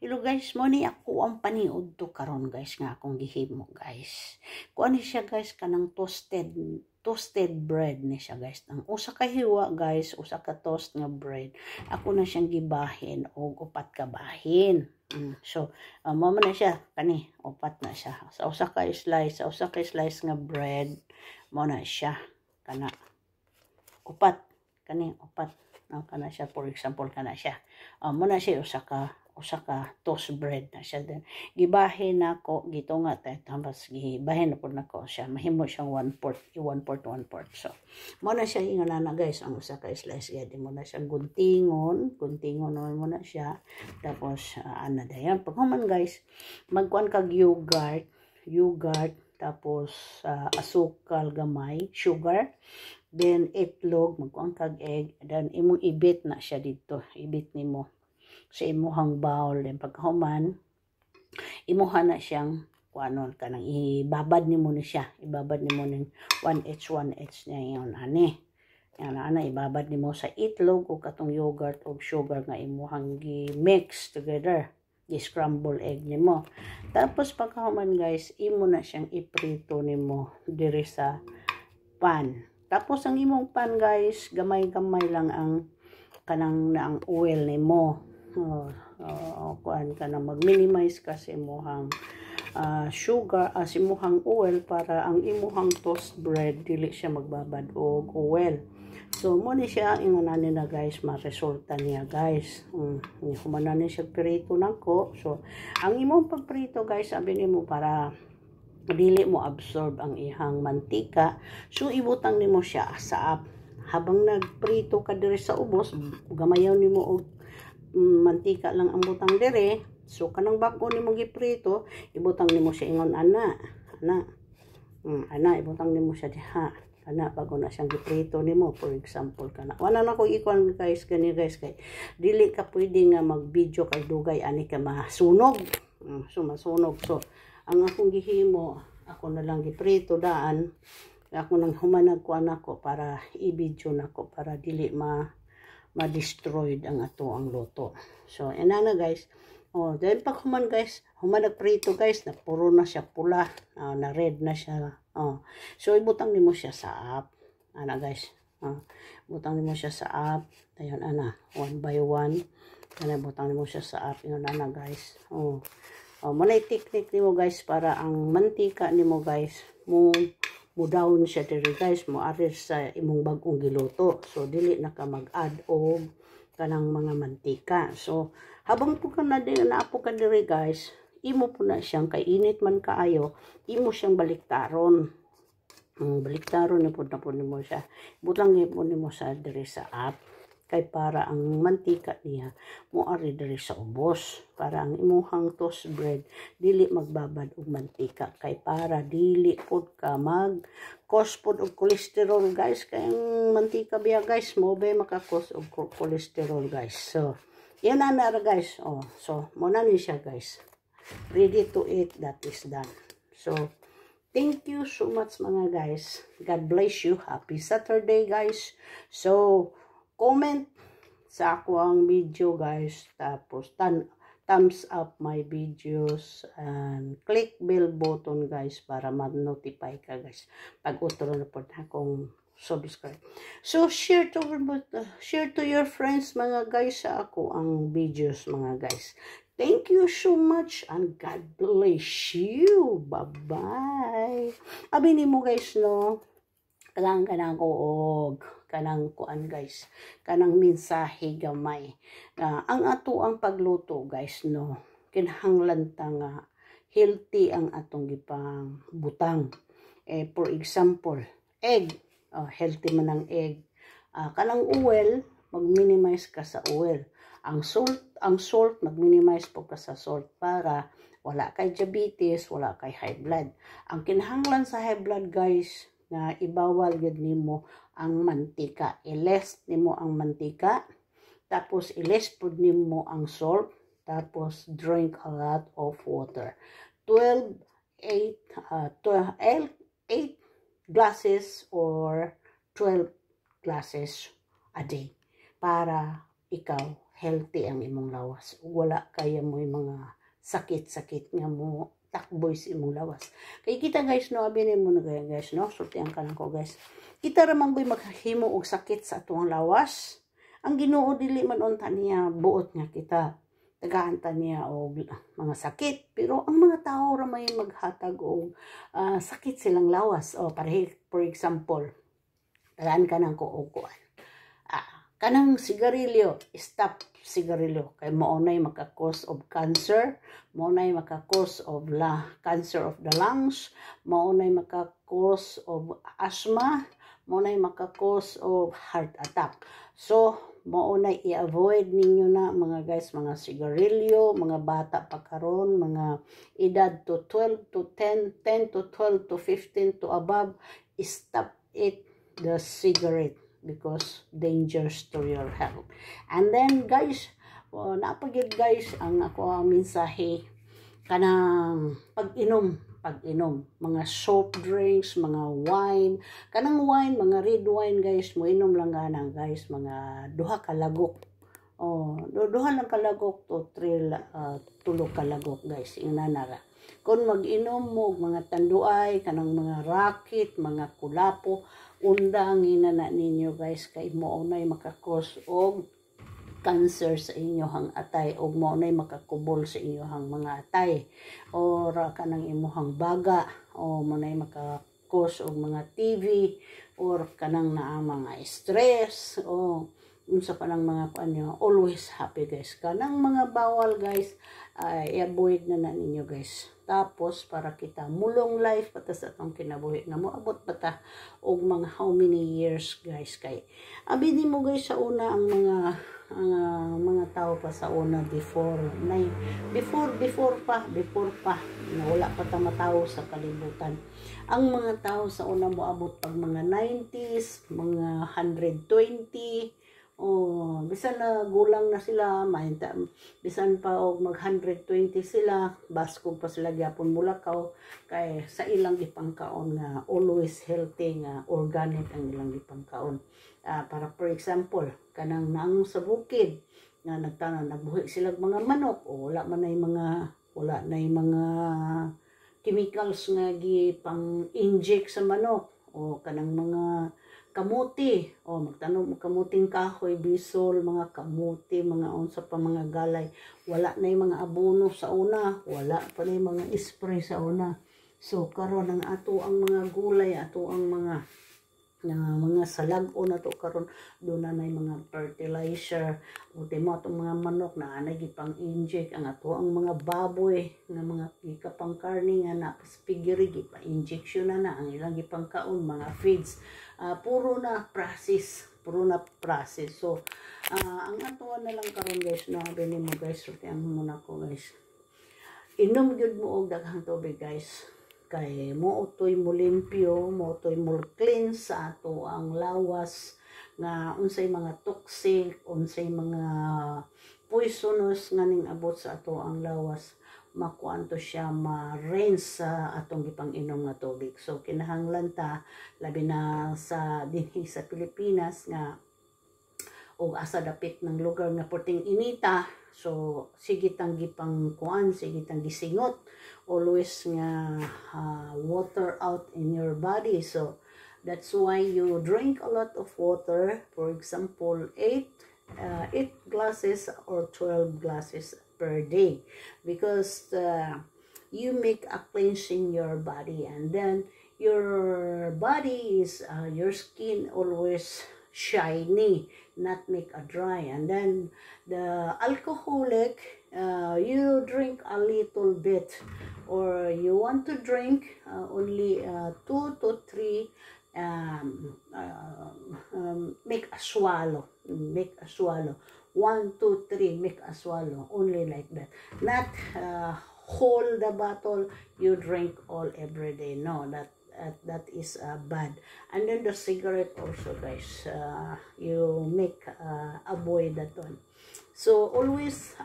Hello guys, mo ni ako ang paniud to karon guys nga akong gihimo guys. Kuan ni siya guys kanang toasted bread ni siya guys. Ang usa ka hiwa guys, usa ka toast nga bread. Ako na siyang gibahin og upat ka bahin. So, mo na siya kani, upat na siya. Sa usa ka slice nga bread mo na siya kana upat kani upat. Kana siya, for example kana siya. Mo na siya usa ka toast bread na siya din. Gibahin nako gitunga tapos gibahin na pud nako siya. Mahimo siyang 1/4. So, mo na siya ingon na guys ang usa ka slice gid mo na siyang guntingon naman mo na siya. Tapos ana dayon paghuman guys, magkuan kag yogurt tapos asukal gamay, sugar, then itlog, magkuan kag egg, then imong ibit na siya dito. Ibit nimo sa imuhang bowl, then pagkahuman imuha na siyang kuanon kanang ibabad nimo ni siya. Ibabad nimo ning 1/8 niya yon ani. Yan ana ibabad nimo sa itlog o katong yogurt o sugar nga imuhang gi-mix together. Scramble egg nimo. Tapos pagkahuman guys, imo na siyang iprito nimo diri sa pan. Tapos ang imong pan guys, gamay-gamay lang ang kanang naang oil nimo. Kuan ka na mag-minimize ka sa imuhang sugar, imuhang oil para ang imuhang toast bread dili siya magbabad og oil. So mo ni siya ingon na guys, maresulta niya guys. Humanan ni siya prito nako. So ang imong pagprito guys, abi nimo para dili mo absorb ang ihang mantika. So ibutang nimo siya sa habang nagprito ka diri sa ubos, gamayaw nimo og mantika lang ang butang dire. So kanang bag-o nimo giprito, ibutang nimo siya ingon ana ibutang nimo siya diha ana bago na siyang giprito nimo. For example kana wala na ko ikon guys kay dili ka pwede nga mag-video kay dugay ani ka masunog. Masunog. So ang akong gihimo, ako na lang giprito daan. Ako nang humanag ko anako para i-video nako para dili ma-destroyed ang ato ang luto. So inana guys. Dahil pag human guys, humanag prito guys, na puro na siya pula, na red na siya. So ibutang nimo siya sa ana guys. Butang nimo siya sa ayun ana, 1 by 1. Ana butang nimo siya sa ingon ana guys. Muna technique nimo guys para ang mantika nimo guys mo down siya diri guys, mo ari sa imong bag-ong giluto. So dili na ka mag-add og kanang mga mantika. So habang po ka na naapo ka diri guys, imo po na siyang kay init man kaayo, imo siyang baliktaron. Baliktaron na po nimo siya. Butang po nimo sa diri sa kay para ang mantika niya mo ari diri sa ubos, para ang imuhang toast bread dili magbabad og mantika, kay para dili pud ka mag-cause pud og cholesterol guys. Kay ang mantika biya guys mo ba maka-cause og cholesterol guys. So yan na guys. So mo na ni siya guys, ready to eat, that is done. So thank you so much mga guys, God bless you, happy Saturday guys. So comment sa ako ang video guys, tapos thumbs up my videos and click bell button guys para ma-notify ka guys pag utro na po akong subscribe. So share to your friends mga guys sa ako ang videos mga guys. Thank you so much and God bless you. Bye-bye. Abi nimo guys no, kanang ko og kanang kuan guys, kanang mensahe gamay. Ang ato ang pagluto guys no, kinahanglan ta nga healthy ang atong gipang butang. For example, egg, healthy man ang egg. Kanang oil, mag-minimize ka sa oil. Ang salt mag-minimize po ka sa salt para wala kay diabetes, wala kay high blood. Ang kinahanglan sa high blood guys, na ibawal gud nimo ang mantika. I-less nimo ang mantika, tapos i-less pud nimo ang salt, tapos drink a lot of water. 8 glasses or 12 glasses a day para ikaw healthy ang imong lawas. Wala kaya mo yung mga sakit-sakit nga mo takboy sa imong lawas. Kay kita guys no, abinin mo na guys no, sultihan ka lang ko guys. Kita ramang boy maghimo og sakit sa atong lawas. Ang Ginoo dili man unta niya buot nga kita tagaanta niya og mga sakit, pero ang mga tao ra may maghatag og sakit silang lawas. O for example, tagaan ka nang kuukuan. Kanang sigarilyo, stop sigarilyo kay maunay maka-cause of cancer, maunay maka-cause of cancer of the lungs, maunay maka-cause of asthma, maunay maka-cause of heart attack. So maunay i-avoid ninyo na mga guys, mga sigarilyo, mga bata pa karon, mga edad to 12 to 10, 10 to 12 to 15 to above, stop it, the cigarette, because dangerous to your health. And then guys, napagid guys ang ako ang mensahe kanang pag-inom, mga soft drinks, mga wine, kanang wine, mga red wine guys, mo inom lang ganang guys, mga duha ka lagok. Duha lang ka lagok to 3 tulo ka lagok guys, inanara. Kung mag-inom mo mga tanduay, kanang mga racket, mga kulapo, undangin na ninyo guys, kay maunay makakos og cancer sa inyohang atay o maunay makakubol sa inyohang mga atay o kanang imuhang baga o maunay makakos og mga TV or kanang naa mga stress o unsa pa nang mga kanyo. Always happy guys, kanang mga bawal guys, i-avoid na ninyo guys. Tapos para kita mulong life pata sa atong kinabuhi nga moabot pata og mga how many years guys. Kay abidi mo guys sa una ang mga tao pa sa una before pa na wala pa ta matawo sa kalibutan. Ang mga tao sa una moabot pag mga 90s, mga 120, bisan na gulang na sila, bisan pa og mag 120 sila, baskog pa sila gyapon mulakaw kay sa ilang gipangkaon nga always healthy nga organic ang ilang gipangkaon. Para for example, kanang naang sa bukid nga nagbuhi sila mga manok o wala nay mga chemicals nga gipang inject sa manok o kanang mga kamuti o magtanom kamuting kahoy, bisol, mga kamuti, mga unsa pa mga galay, wala na yung mga abono sa una, wala pa na yung mga spray sa una. So karon ang ato ang mga gulay, ato ang mga salag-o na to karon doon na yung mga fertilizer o mo atong mga manok na anay gipang inject, ang ato ang mga baboy nga mga gikapang karne nga napaspigiri gipa-injection na ang ilang gipang kaon, mga feeds, puro na process. So ang ato na lang karon guys, no, abini mo guys, ang muna ko guys, inom gyud mo og daghang tubig guys, kay mootoy mo limpyo, mootoy mo cleanse sa ato ang lawas nga unsay mga toxic, unsay mga poisonous nga ning abot sa ato ang lawas, makuan to siya ma-rinse sa atong gipang inom nga tubig. So kinahanglan ta labi na sa dinhi sa Pilipinas nga o asa dapit ng lugar nga puting inita, so sige tang gipang kuan, sige tang gisingot, always nga water out in your body. So that's why you drink a lot of water, for example 8 glasses or 12 glasses per day, because you make a cleansing your body, and then your body is your skin always shiny, not make a dry. And then the alcoholic, you drink a little bit, or you want to drink only 2 to 3, make a swallow, 1, 2, 3, make a swallow, only like that, not whole the bottle you drink all every day. No, that is bad. And then the cigarette also guys, you make avoid that one. So always